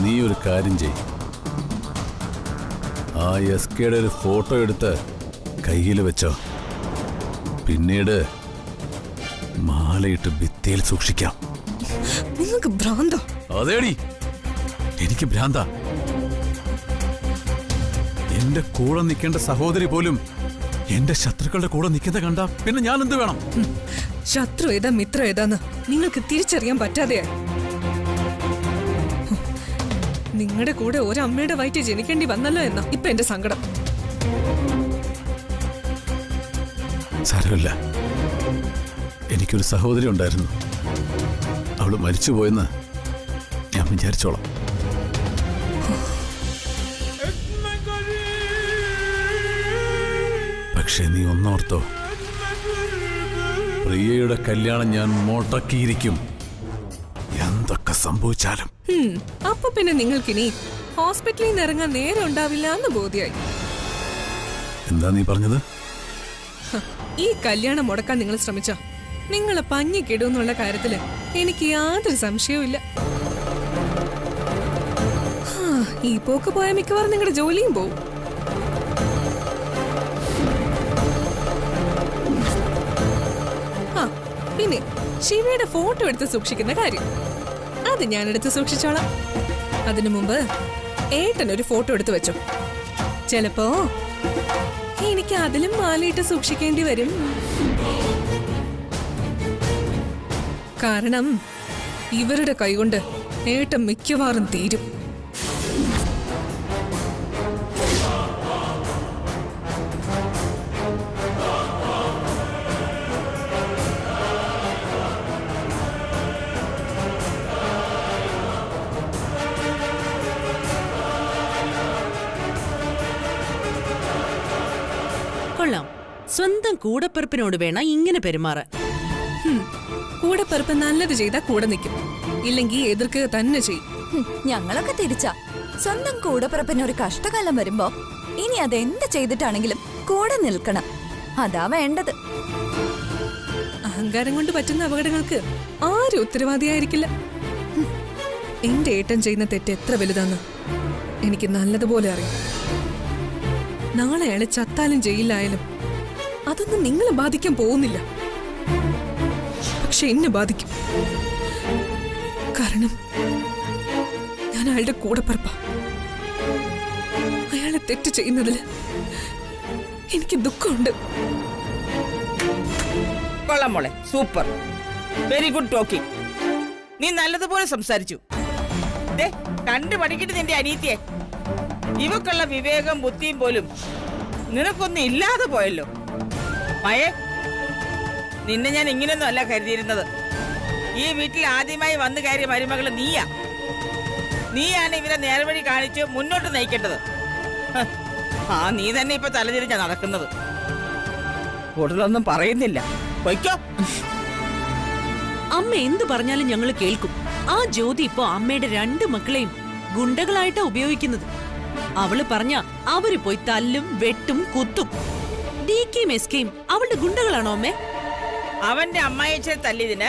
നീ ഒരു കാര്യം ചെയ്. ആ എസ്കേയുടെ ഒരു ഫോട്ടോ എടുത്ത് കയ്യിൽ വെച്ചോ. പിന്നീട് മാലയിട്ട് ഭിത്തിയിൽ സൂക്ഷിക്കാം. നിങ്ങൾക്ക് ഭ്രാന്തോ? അതേടി, എനിക്ക് ഭ്രാന്ത. എന്റെ കൂടെ നിൽക്കേണ്ട സഹോദരി പോലും എന്റെ ശത്രുക്കളുടെ കൂടെ നിൽക്കുന്ന കണ്ട പിന്നെ ഞാൻ എന്ത് വേണം? ശത്രു ഏതാ മിത്രം ഏതാന്ന് നിങ്ങൾക്ക് തിരിച്ചറിയാൻ പറ്റാതെയാ. നിങ്ങളുടെ കൂടെ ഒരമ്മയുടെ വയറ്റിൽ ജനിക്കേണ്ടി വന്നല്ലോ എന്നാ ഇപ്പൊ എന്റെ സങ്കടം. സാരമില്ല, എനിക്കൊരു സഹോദരി ഉണ്ടായിരുന്നു. അവള് മരിച്ചുപോയെന്ന് ഞാൻ വിചാരിച്ചോളാം. പക്ഷെ നീ ഒന്നോർത്തോ, പ്രിയയുടെ കല്യാണം ഞാൻ മുടക്കിയിരിക്കും, എന്തൊക്കെ സംഭവിച്ചാലും. അപ്പൊ പിന്നെ നിങ്ങൾക്കിനി ഹോസ്പിറ്റലിൽ നിന്ന് ഇറങ്ങാൻ നേരം ഉണ്ടാവില്ല എന്ന് ബോധ്യായി. എന്താ നീ പറഞ്ഞത്? ഈ കല്യാണം മുടക്കാൻ നിങ്ങൾ ശ്രമിച്ച നിങ്ങളെ പഞ്ഞിക്കിടുന്നുള്ള കാര്യത്തില് എനിക്ക് യാതൊരു സംശയവും ഇല്ല. ഈ പോക്ക് പോയ മിക്കവാറും നിങ്ങളുടെ ജോലിയും പോവും. പിന്നെ ശിവയുടെ ഫോട്ടോ എടുത്ത് സൂക്ഷിക്കുന്ന കാര്യം, അത് ഞാൻ എടുത്ത് സൂക്ഷിച്ചോളാം. അതിനു മുമ്പ് ഏട്ടൻ ഒരു ഫോട്ടോ എടുത്ത് വെച്ചോ. ചിലപ്പോ എനിക്ക് അതിലും മാലയിട്ട് സൂക്ഷിക്കേണ്ടി വരും. കാരണം ഇവരുടെ കൈകൊണ്ട് ഏട്ടൻ മിക്കവാറും തീരും. കൊള്ളാം. സ്വന്തം കൂടപ്പിറപ്പിനോട് വേണം ഇങ്ങനെ പെരുമാറാൻ. കൂടപ്പിറപ്പ് നല്ലത് ചെയ്താൽ കൂടെ നിൽക്കും, ഇല്ലെങ്കിൽ എതിർക്കുക തന്നെ ചെയ്യും. ഞങ്ങളൊക്കെ തിരിച്ചാ. സ്വന്തം കൂടപ്പിറപ്പിന് ഒരു കഷ്ടകാലം വരുമ്പോ ഇനി അതെന്ത് ചെയ്തിട്ടാണെങ്കിലും കൂടെ നിൽക്കണം. അതാ വേണ്ടത്. അഹങ്കാരം കൊണ്ട് പറ്റുന്ന അപകടങ്ങൾക്ക് ആരും ഉത്തരവാദിയായിരിക്കില്ല. എന്റെ ഏട്ടൻ ചെയ്യുന്ന തെറ്റ് എത്ര വലുതാന്ന് എനിക്ക് നല്ലതുപോലെ അറിയാം. നാളെ അയാള് ചത്താലും ജയിലിലായാലും അതൊന്നും നിങ്ങളെ ബാധിക്കാൻ പോകുന്നില്ല. പക്ഷെ എന്നെ ബാധിക്കും. കാരണം ഞാൻ അയാളുടെ കൂടപ്പിറപ്പാ. അയാളെ തെറ്റ് ചെയ്യുന്നതില് എനിക്ക് ദുഃഖമുണ്ട്. കൊള്ളാം മോളെ, സൂപ്പർ, വെരി ഗുഡ് ടോക്കിംഗ്. നീ നല്ലതുപോലെ സംസാരിച്ചു. കണ്ടു പഠിക്കട്ടെ നിന്റെ അനീതിയെ. ഇവക്കുള്ള വിവേകം ബുദ്ധിയും പോലും നിനക്കൊന്നും ഇല്ലാതെ പോയല്ലോ. മയേ, നിന്നെ ഞാൻ ഇങ്ങനെയൊന്നും അല്ല കരുതിയിരുന്നത്. ഈ വീട്ടിൽ ആദ്യമായി വന്നു കയറിയ മരുമകള് നീയാണ് ഇവരെ നേർവഴി കാണിച്ച് മുന്നോട്ട് നയിക്കേണ്ടത്. നീ തന്നെ ഇപ്പൊ തലതിരിഞ്ഞ നടക്കുന്നത്. കൂടുതലൊന്നും പറയുന്നില്ല, പൊയ്ക്കോ. അമ്മ എന്ത് പറഞ്ഞാലും ഞങ്ങൾ കേൾക്കും. ആ ജ്യോതി ഇപ്പൊ അമ്മയുടെ 2 മക്കളെയും ഗുണ്ടകളായിട്ടാ ഉപയോഗിക്കുന്നത്. അവള് പറഞ്ഞ അവര് പോയി തല്ലും വെട്ടും കുത്തും. ഡികെയും എസ്കെയും അവളുടെ ഗുണ്ടകളാണോ അമ്മേ? അവന്റെ അമ്മായിച്ചെ തല്ലിയതിന്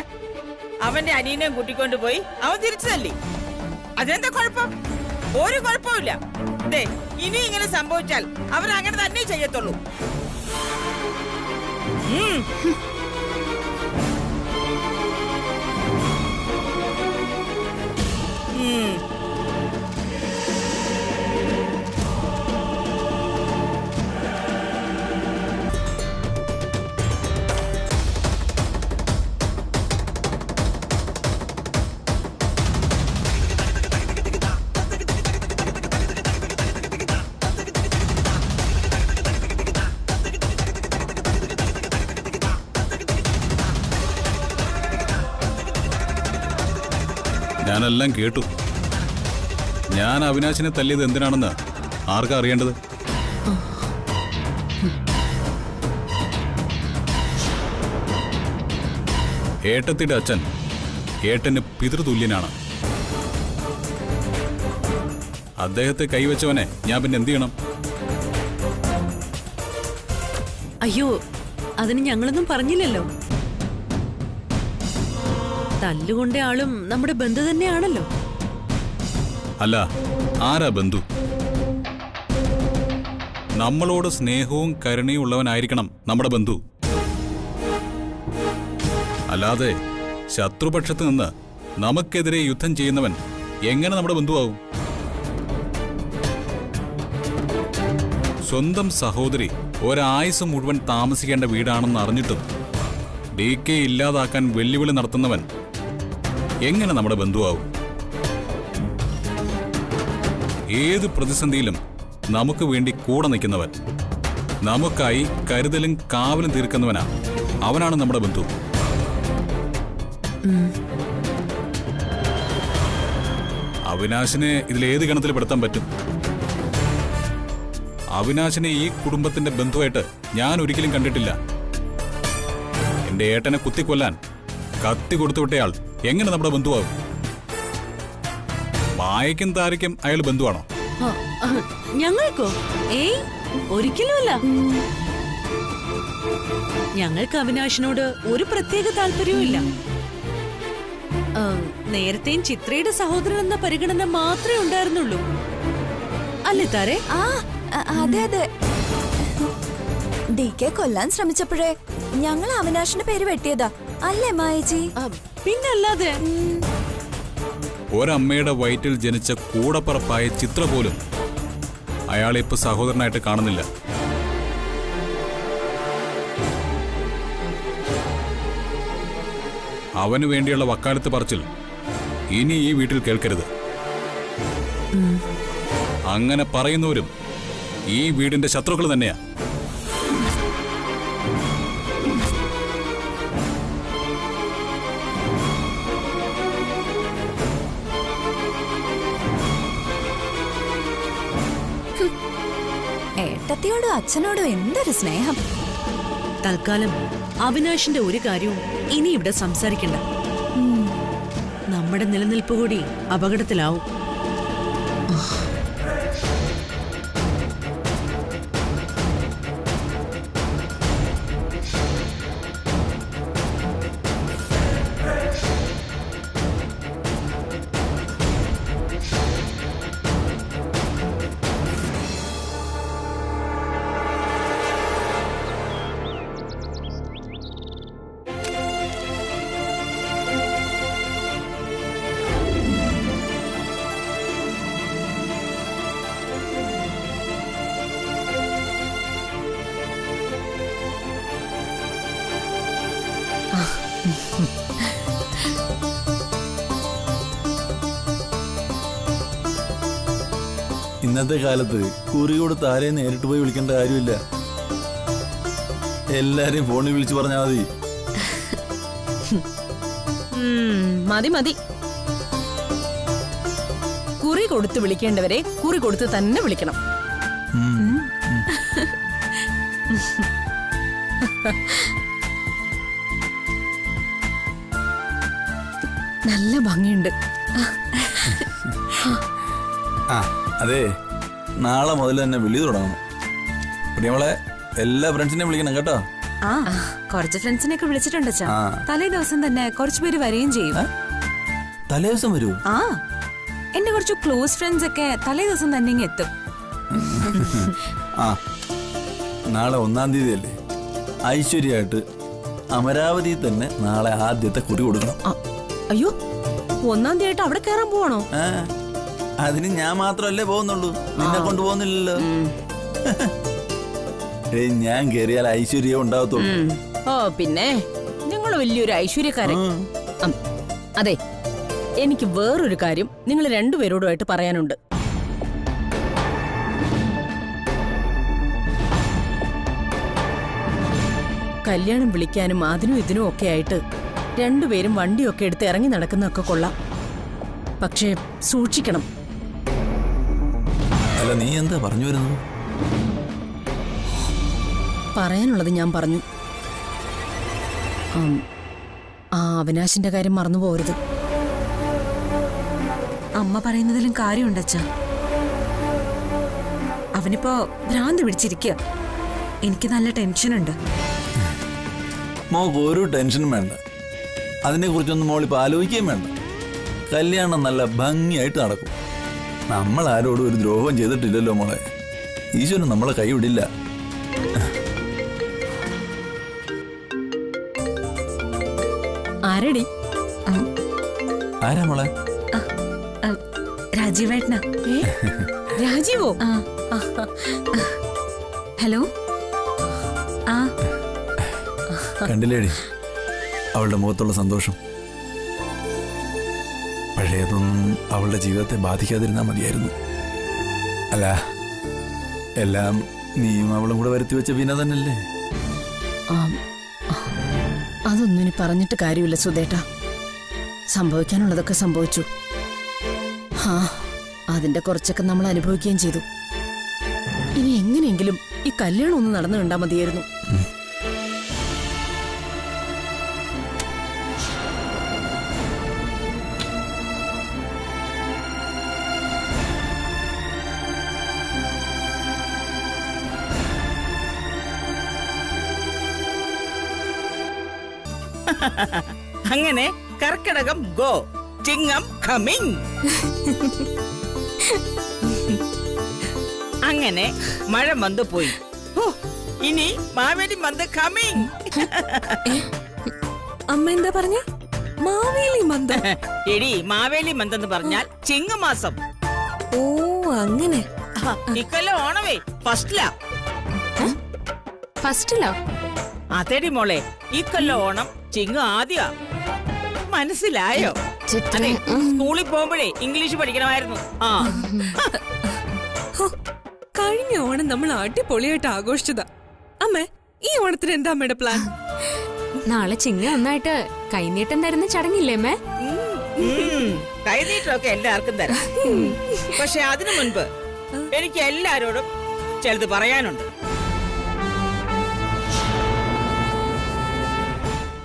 അവന്റെ അനിയനെയും കൂട്ടിക്കൊണ്ടുപോയി അവൻ തിരിച്ചു തല്ലി. അതെന്താ കുഴപ്പം? ഒരു കുഴപ്പമില്ല. ഇനി ഇങ്ങനെ സംഭവിച്ചാൽ അവരങ്ങനെ തന്നെ ചെയ്യത്തുള്ളൂ. ഞാനെല്ലാം കേട്ടു. ഞാൻ അവിനാശിനെ തല്ലിയത് എന്തിനാണെന്ന് ആർക്കാ അറിയേണ്ടത്? ഏട്ടത്തിയുടെ അച്ഛൻ ഏട്ടന് പിതൃതുല്യനാണ്. അദ്ദേഹത്തെ കൈവച്ചവനെ ഞാൻ പിന്നെ എന്ത് ചെയ്യണം? അയ്യോ, അതിന് ഞങ്ങളൊന്നും പറഞ്ഞില്ലല്ലോ. തല്ലുകൊണ്ട ആളും നമ്മുടെ ബന്ധു തന്നെയാണല്ലോ. അല്ല, ആരാ ബന്ധു? നമ്മളോട് സ്നേഹവും കരുണയും ഉള്ളവനായിരിക്കണം നമ്മുടെ ബന്ധു. അല്ലാതെ ശത്രുപക്ഷത്ത് നിന്ന് നമുക്കെതിരെ യുദ്ധം ചെയ്യുന്നവൻ എങ്ങനെ നമ്മുടെ ബന്ധുവാകും? സ്വന്തം സഹോദരി ഒരായുസ് മുഴുവൻ താമസിക്കേണ്ട വീടാണെന്ന് അറിഞ്ഞിട്ടും DK ഇല്ലാതാക്കാൻ വെല്ലുവിളി നടത്തുന്നവൻ എങ്ങനെ നമ്മുടെ ബന്ധുവാകും? ഏത് പ്രതിസന്ധിയിലും നമുക്ക് വേണ്ടി കൂടെ നിൽക്കുന്നവൻ, നമുക്കായി കരുതലും കാവലും തീർക്കുന്നവനാ, അവനാണ് നമ്മുടെ ബന്ധു. അവിനാശിനെ ഇതിലേത് ഗണത്തിൽ പെടുത്താൻ പറ്റും? അവിനാശിനെ ഈ കുടുംബത്തിന്റെ ബന്ധുവായിട്ട് ഞാൻ ഒരിക്കലും കണ്ടിട്ടില്ല. എന്റെ ഏട്ടനെ കുത്തിക്കൊല്ലാൻ കത്തി കൊടുത്തുവിട്ടയാൾ എങ്ങനെ നമ്മുടെ ബന്ധുവാകും? മായയ്ക്കും താരയ്ക്കും അയാൾ ബന്ധുവാണോ? ഞങ്ങൾക്കോ? ഏയ്, ഒരിക്കലുമല്ല. ഞങ്ങൾക്ക് അവിനാശിനോട് ഒരു പ്രത്യേക താല്പര്യവും ഇല്ല. നേരത്തെയും ചിത്രയുടെ സഹോദരൻ എന്ന പരിഗണന മാത്രമേ ഉണ്ടായിരുന്നുള്ളൂ, അല്ലേ താരെ? അതെ അതെ. DK കൊല്ലാൻ ശ്രമിച്ചപ്പോഴേ ഞങ്ങൾ അവിനാശിന്റെ പേര് വെട്ടിയതാ, അല്ലേ മായജി? പിന്നല്ലാതെ. ഒരമ്മയുടെ വയറ്റിൽ ജനിച്ച കൂടപ്പറപ്പായ ചിത്ര പോലും അയാളെ ഇപ്പൊ സഹോദരനായിട്ട് കാണുന്നില്ല. അവന് വേണ്ടിയുള്ള വക്കാലത്ത് പറച്ചിൽ ഇനി ഈ വീട്ടിൽ കേൾക്കരുത്. അങ്ങനെ പറയുന്നവരും ഈ വീടിന്റെ ശത്രുക്കൾ തന്നെയാ. ഏട്ടത്തിയോടും അച്ഛനോടും എന്തൊരു സ്നേഹം. തൽക്കാലം അവിനാശിന്റെ ഒരു കാര്യവും ഇനി ഇവിടെ സംസാരിക്കണ്ട. നമ്മുടെ നിലനിൽപ്പ് കൂടി അപകടത്തിലാവും. ഇന്നത്തെ കാലത്ത് കുറി കൊടുത്ത് ആരെയും നേരിട്ട് പോയി വിളിക്കേണ്ട കാര്യമില്ല. എല്ലാരെയും ഫോണിൽ വിളിച്ചു പറഞ്ഞാൽ മതി. മതി മതി. കുറി കൊടുത്ത് വിളിക്കേണ്ടവരെ കുറി കൊടുത്ത് തന്നെ വിളിക്കണം. നല്ല ഭംഗിയുണ്ട്. അതെ, നാളെ മുതൽ തന്നെ വിളി തുടങ്ങണം. നമ്മളെ എല്ലാ ഫ്രണ്ട്സിനെയും വിളിക്കണം കേട്ടോ. കുറച്ച് ഫ്രണ്ട്സിനെയൊക്കെ വിളിച്ചിട്ടുണ്ട്. തലേ ദിവസം തന്നെ കുറച്ചു പേര് വരികയും ചെയ്യും. തലേ ദിവസം വരൂ? എന്റെ കുറച്ച് ക്ലോസ് ഫ്രണ്ട്സ് ഒക്കെ തലേ ദിവസം തന്നെ ഇങ്ങ് എത്തും. നാളെ 1-ാം തീയതി അല്ലേ? ഐശ്വര്യമായിട്ട് അമരാവതി തന്നെ നാളെ ആദ്യത്തെ കുറി കൊടുക്കണം. അയ്യോ, 1-ാം തീയതി അവിടെ കയറാൻ പോവാണോ? അതിന് ഞാൻ മാത്രമല്ലേ പോകുന്നുള്ളൂ, നിന്നെ കൊണ്ടുപോകുന്നില്ലല്ലോ. ഞാൻ കയറിയാൽ ഐശ്വര്യം ഉണ്ടാവത്തുള്ളൂ. ഓ പിന്നെ, നിങ്ങൾ വലിയൊരു ഐശ്വര്യക്കാരൻ. അതെ, എനിക്ക് വേറൊരു കാര്യം നിങ്ങൾ രണ്ടുപേരോടുമായിട്ട് പറയാനുണ്ട്. കല്യാണം വിളിക്കാനും അതിനും ഇതിനും ഒക്കെ ആയിട്ട് രണ്ടുപേരും വണ്ടിയൊക്കെ എടുത്ത് ഇറങ്ങി നടക്കുന്നതൊക്കെ കൊള്ളാം. പക്ഷേ സൂക്ഷിക്കണം. അല്ല, നീ എന്താ പറഞ്ഞു വരുന്നത്? പറയാനുള്ളത് ഞാൻ പറഞ്ഞു. അവിനാശിന്റെ കാര്യം മറന്നു പോകരുത്. അമ്മ പറയുന്നതിലും കാര്യമുണ്ട് അച്ഛാ. അവനിപ്പോ ഭ്രാന്ത് പിടിച്ചിരിക്കുക. എനിക്ക് നല്ല ടെൻഷനുണ്ട്. മോക്ക് ഒരു ടെൻഷനും വേണ്ട. അതിനെ കുറിച്ചൊന്നും മോളിപ്പോൾ ആലോചിക്കുകയും വേണ്ട. കല്യാണം നല്ല ഭംഗിയായിട്ട് നടക്കും. നമ്മൾ ആരോടും ഒരു ദ്രോഹം ചെയ്തിട്ടില്ലല്ലോ മോളെ. ഈശ്വരൻ നമ്മളെ കൈവിടില്ല. ആരടി? ആരാ മോളെ? രാജീവേട്ടനാ. രാജീവോ? ഹലോ. ആ കണ്ടില്ലേടി അവളുടെ മുഖത്തുള്ള സന്തോഷം? പഴയതൊന്നും അവളുടെ ജീവിതത്തെ ബാധിക്കാതിരുന്നാൽ മതിയായിരുന്നു. അല്ല, എല്ലാം നീയും അവളും കൂടെ വരുത്തി വെച്ച വിന തന്നെയല്ലേ? അതൊന്നും ഇനി പറഞ്ഞിട്ട് കാര്യമില്ല സുധേട്ടാ. സംഭവിക്കാനുള്ളതൊക്കെ സംഭവിച്ചു. അതിന്റെ കുറച്ചൊക്കെ നമ്മൾ അനുഭവിക്കുകയും ചെയ്തു. ഇനി എങ്ങനെയെങ്കിലും ഈ കല്യാണം ഒന്ന് നടന്നു കണ്ടാ മതിയായിരുന്നു. അങ്ങനെ കർക്കിടകം ഗോ, ചിങ്ങം കമ്മിങ്. അങ്ങനെ മഴ മന്ത് പോയി. ഇനി മാവേലി മന്ത് കമ്മിങ്. അമ്മ എന്താ പറഞ്ഞ? മാവേലി മന്ത്? എടി, മാവേലി മന്ത് എന്ന് പറഞ്ഞാൽ ചിങ്ങമാസം. ഓ അങ്ങനെ. ഇക്കൊല്ലം ഓണവേ ഫസ്റ്റിലാ. ഫസ്റ്റിലോ? അതേടി മോളെ, ഇക്കൊല്ലം ഓണം ചിങ്ങം ആദ്യ. മനസ്സിലായോ? അതെ, സ്കൂളിൽ പോകുമ്പോഴേ ഇംഗ്ലീഷ് പഠിക്കണമായിരുന്നു. കഴിഞ്ഞ ഓണം നമ്മൾ അടിപൊളിയായിട്ട് ആഘോഷിച്ചതാ. അമ്മേ, ഈ ഓണത്തിന് എന്താ അമ്മയുടെ പ്ലാൻ? നാളെ ചിങ്ങം ഒന്നായിട്ട് കൈനീട്ടം തരുന്ന ചടങ്ങില്ലേ അമ്മേ? കൈനീട്ടമൊക്കെ എല്ലാവർക്കും തരാം. പക്ഷെ അതിനു മുൻപ് എനിക്ക് എല്ലാരോടും ചിലത് പറയാനുണ്ട്.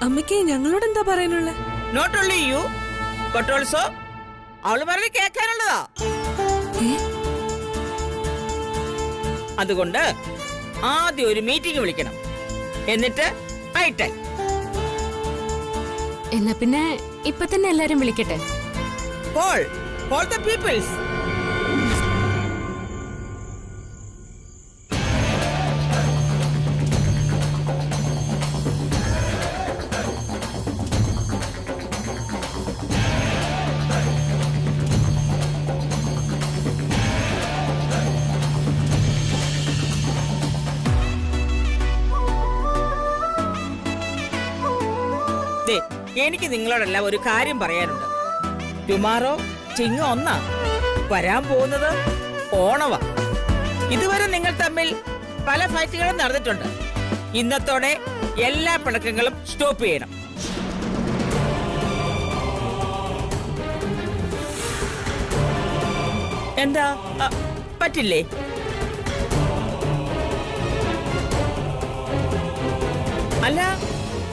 അമ്മയ്ക്ക് ഞങ്ങളോട് എന്താ പറയാനുള്ള? Not only you but also അവള് പറഞ്ഞ് കേൾക്കാനുള്ളതാ. അതുകൊണ്ട് ആദ്യം ഒരു മീറ്റിംഗ് വിളിക്കണം, എന്നിട്ട് ഐറ്റൽ. എന്നാ പിന്നെ ഇപ്പൊ തന്നെ എല്ലാരും വിളിക്കട്ടെ. Call the peoples. എനിക്ക് നിങ്ങളോടെല്ലാം ഒരു കാര്യം പറയാനുണ്ട്. ടുമാറോ ചിങ്ങം 1 വരാൻ പോകുന്നത് ഓണവാ. ഇതുവരെ നിങ്ങൾ തമ്മിൽ പല ഫൈറ്റുകളും നടന്നിട്ടുണ്ട്. ഇന്നത്തോടെ എല്ലാ പിണക്കങ്ങളും സ്റ്റോപ്പ് ചെയ്യണം. എന്താ പറ്റില്ലേ? അല്ല,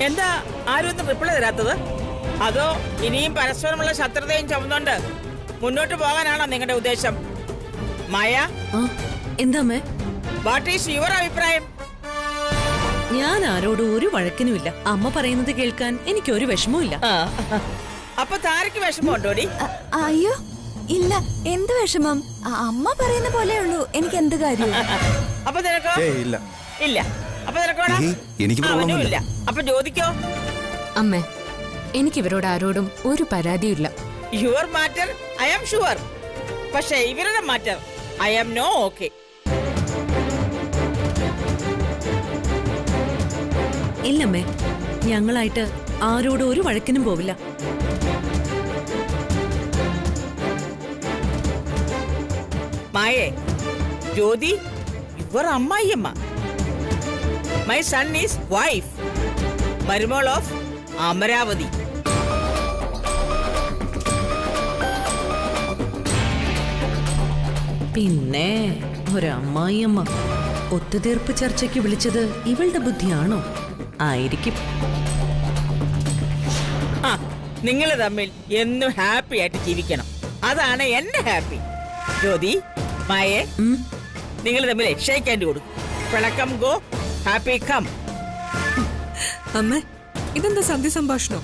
എന്താ ആരും ഒന്നും റിപ്ലൈ തരാത്തത്? അതോ ഇനിയും പരസ്പരമുള്ള ശത്രുതയും ചുമന്നുകൊണ്ട് മുന്നോട്ട് പോകാനാണോ നിങ്ങളുടെ ഉദ്ദേശം? മായ, എന്താ വാട്ട് ഈസ് യുവർ അഭിപ്രായം? ഞാൻ ആരോടും ഒരു വഴക്കിനുമില്ല. അമ്മ പറയുന്നത് കേൾക്കാൻ എനിക്ക് ഒരു വിഷമവും. അപ്പൊ താരക്ക് വിഷമമുണ്ടോടി? അയ്യോ ഇല്ല, എന്ത് വിഷമം? അമ്മ പറയുന്ന പോലെ ഉള്ളൂ. എനിക്ക് എന്ത് കാര്യം? അപ്പൊ നിനക്കോ? ഇല്ല ഇല്ല. അപ്പൊ നിനക്കോടാ? എനിക്ക് ഇല്ല. അപ്പൊ ജ്യോതിക്കോ? അമ്മേ, എനിക്ക് ഇവരോട് ആരോടും ഒരു പരാതിയില്ല. Your matter I am sure. പക്ഷെ ഇവരുടെ matter I am no okay. ഇല്ലമ്മേ, ഞങ്ങളായിട്ട് ആരോടും ഒരു വഴക്കിനും പോവില്ല. മായേ, ജ്യോതി യുവർ അമ്മായിയമ്മ. മൈ സൺ ഈസ് വൈഫ്, മരുമോൾ ഓഫ് അമരാവതി. പിന്നെ ഒരമ്മായിയമ്മ. ഒത്തുതീർപ്പ് ചർച്ചയ്ക്ക് വിളിച്ചത് ഇവളുടെ ബുദ്ധിയാണോ? ആയിരിക്കും. നിങ്ങൾ തമ്മിൽ എന്നും ഹാപ്പി ആയിട്ട് ജീവിക്കണം. അതാണ് എന്റെ ഹാപ്പി. ജ്യോതി, മായേ, നിങ്ങൾ തമ്മിൽ ഷേക്ക് ഹാൻഡ് കൊടുക്കും. പിണക്കം ഗോ, ഹാപ്പി കം. അമ്മ, ഇതെന്താ സന്ധി സംഭാഷണോ?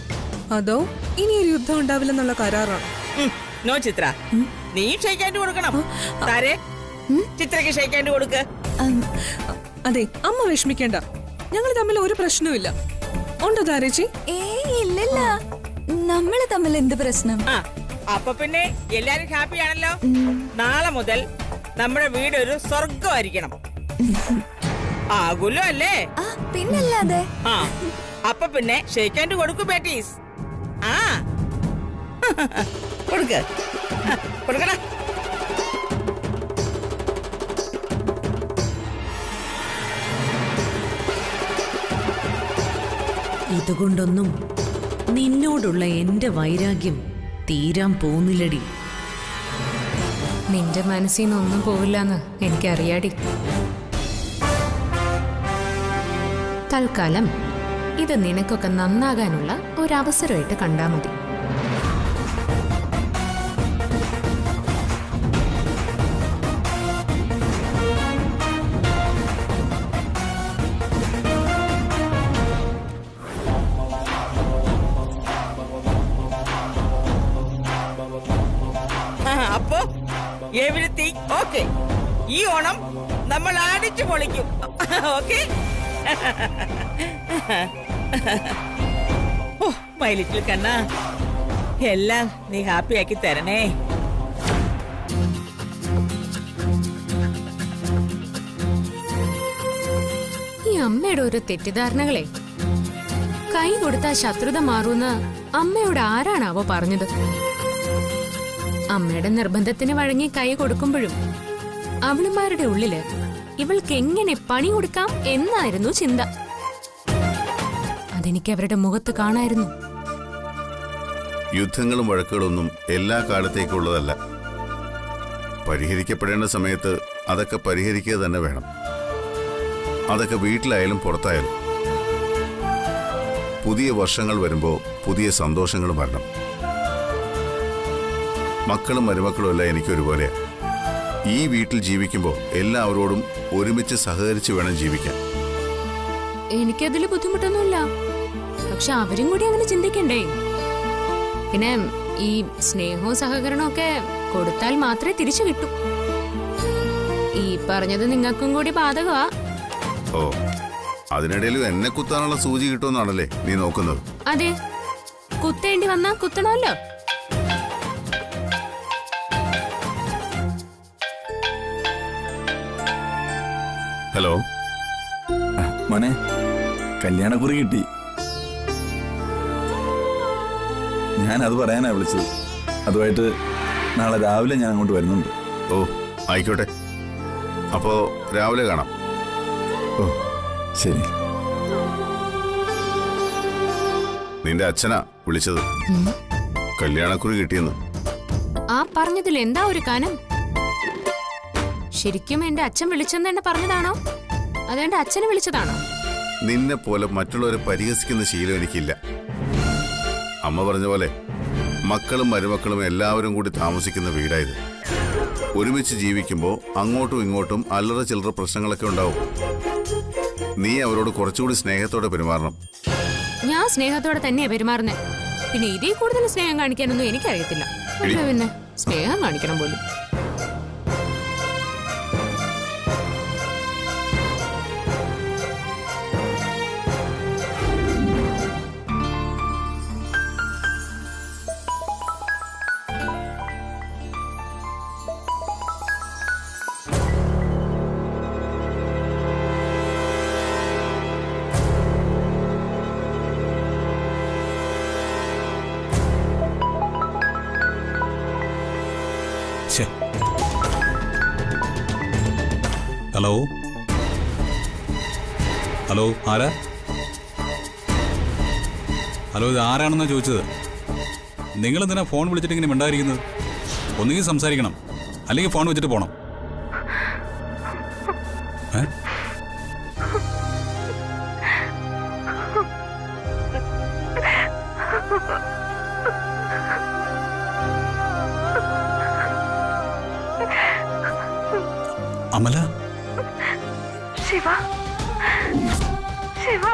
അതോ ഇനി ഒരു യുദ്ധം ഉണ്ടാവില്ലെന്നുള്ള കരാറാണോ? നോ ചിത്ര, നീ ഷെയ്ക്കാൻഡ് കൊടുക്കണം. താരെ ചിത്രക്ക് ഷെയ്ക്കാൻഡ് കൊടുക്ക്. അതെ, അമ്മ വിഷമിക്കേണ്ട, ഞങ്ങൾ തമ്മിൽ ഒരു പ്രശ്നവുമില്ല. ഉണ്ടോ താരേച്ചി? ഇല്ലല്ല, നമ്മള് തമ്മിൽ എന്ത് പ്രശ്നം? അപ്പൊ പിന്നെ എല്ലാരും ഹാപ്പി ആണല്ലോ. നാളെ മുതൽ നമ്മുടെ വീട് ഒരു സ്വർഗമായിരിക്കണം. ആകുലോ അല്ലേ? പിന്നല്ലാതെ. അപ്പൊ പിന്നെ ഷെയ്ക്കാൻഡ് കൊടുക്കും ബേട്ടീസ്. കൊടുക്ക കൊടുക്കണ. ഇതുകൊണ്ടൊന്നും നിന്നോടുള്ള എന്റെ വൈരാഗ്യം തീരാൻ പോകുന്നില്ലടി. നിന്റെ മനസ്സിൽ നിന്നൊന്നും പോവില്ലെന്ന് എനിക്കറിയാടി. തൽക്കാലം ഇത് നിനക്കൊക്കെ നന്നാകാനുള്ള ഒരവസരമായിട്ട് കണ്ടാ മതി. അപ്പോ എവരിത്തിങ് ഓക്കെ. ഈ ഓണം നമ്മൾ അടിച്ചു പൊളിക്കും. ഓക്കെ? മൈ ലിറ്റിൽ കണ്ണ, എല്ലാം നീ ഹാപ്പി ആക്കി തരണേ. ഈ അമ്മയുടെ ഒരു തെറ്റിദ്ധാരണകളെ, കൈ കൊടുത്താൽ ശത്രുത മാറൂന്ന് അമ്മയോട് ആരാണാവോ പറഞ്ഞത്? അമ്മയുടെ നിർബന്ധത്തിന് വഴങ്ങി കൈ കൊടുക്കുമ്പോഴും അവളുമാരുടെ ഉള്ളില് ഇവൾക്ക് എങ്ങനെ പണി കൊടുക്കാം എന്നായിരുന്നു ചിന്ത. അതെനിക്ക് അവരുടെ മുഖത്ത് കാണായിരുന്നു. യുദ്ധങ്ങളും വഴക്കുകളൊന്നും എല്ലാ കാലത്തേക്കുള്ളതല്ല. പരിഹരിക്കപ്പെടേണ്ട സമയത്ത് അതൊക്കെ പരിഹരിക്കുക തന്നെ വേണം. അതൊക്കെ വീട്ടിലായാലും പുറത്തായാലും. പുതിയ വർഷങ്ങൾ വരുമ്പോൾ പുതിയ സന്തോഷങ്ങളും വരണം. മക്കളും മരുമക്കളും എല്ലാം എനിക്കൊരുപോലെയാ. ഈ വീട്ടിൽ ജീവിക്കുമ്പോൾ എല്ലാവരോടും ഒരുമിച്ച് സഹകരിച്ച് വേണം ജീവിക്കാൻ. എനിക്കതില് ബുദ്ധിമുട്ടൊന്നുമില്ല. പക്ഷെ അവരും കൂടി അങ്ങനെ ചിന്തിക്കണ്ടേ? പിന്നെ ഈ സ്നേഹവും സഹകരണവും ഒക്കെ കൊടുത്താൽ മാത്രമേ തിരിച്ചു കിട്ടൂ. ഈ പറഞ്ഞത് നിങ്ങൾക്കും കൂടി ബാധകമാ. ഓ, അതിനിടയിലും എന്നെ കുത്താനുള്ള സൂചി കിട്ടുമെന്നാണല്ലേ നീ നോക്കുന്നത്? അതെ, കുത്തേണ്ടി വന്നാ കുത്തണമല്ലോ. ഹലോ മോനെ, കല്യാണക്കുറി കിട്ടി. ഞാൻ അത് പറയാനാ വിളിച്ചത്. അതുമായിട്ട് നാളെ രാവിലെ ഞാൻ അങ്ങോട്ട് വരുന്നുണ്ട്. ഓ, ആയിക്കോട്ടെ. അപ്പോ രാവിലെ കാണാം. ഓ ശരി. നിന്റെ അച്ഛനാ വിളിച്ചത്, കല്യാണക്കുറി കിട്ടിയെന്ന്. ആ പറഞ്ഞതിൽ എന്താ ഒരു കാനം? ശരിക്കും എന്റെ അച്ഛൻ വിളിച്ചെന്ന് എന്നെ പറഞ്ഞതാണോ, അതോ എന്റെ അച്ഛനെ വിളിച്ചതാണോ? നിന്നെ പോലെ മറ്റുള്ളവരെ പരിഹസിക്കുന്ന ശീലം എനിക്കില്ല. അമ്മ പറഞ്ഞ പോലെ മക്കളും മരുമക്കളും എല്ലാവരും കൂടി താമസിക്കുന്ന വീടായത്. ഒരുമിച്ച് ജീവിക്കുമ്പോൾ അങ്ങോട്ടും ഇങ്ങോട്ടും അല്ലറ ചില്ലറ പ്രശ്നങ്ങളൊക്കെ ഉണ്ടാവും. നീ അവരോട് കുറച്ചുകൂടി സ്നേഹത്തോടെ പെരുമാറണം. ഞാൻ സ്നേഹത്തോടെ തന്നെയാ പെരുമാറുന്നത്. പിന്നെ ഇതിൽ കൂടുതൽ സ്നേഹം കാണിക്കാനൊന്നും എനിക്കറിയത്തില്ല. പിന്നെ സ്നേഹം കാണിക്കണം പോലും. ഹലോ ഹലോ, ആരാ? ഹലോ, ഇത് ആരാണെന്നാ ചോദിച്ചത്. നിങ്ങളെന്തിനാ ഫോൺ വിളിച്ചിട്ട് ഇങ്ങനെ മിണ്ടായിരിക്കുന്നത്? ഒന്നുകിൽ സംസാരിക്കണം, അല്ലെങ്കിൽ ഫോൺ വെച്ചിട്ട് പോണം. അമല, ശിവ, ശിവ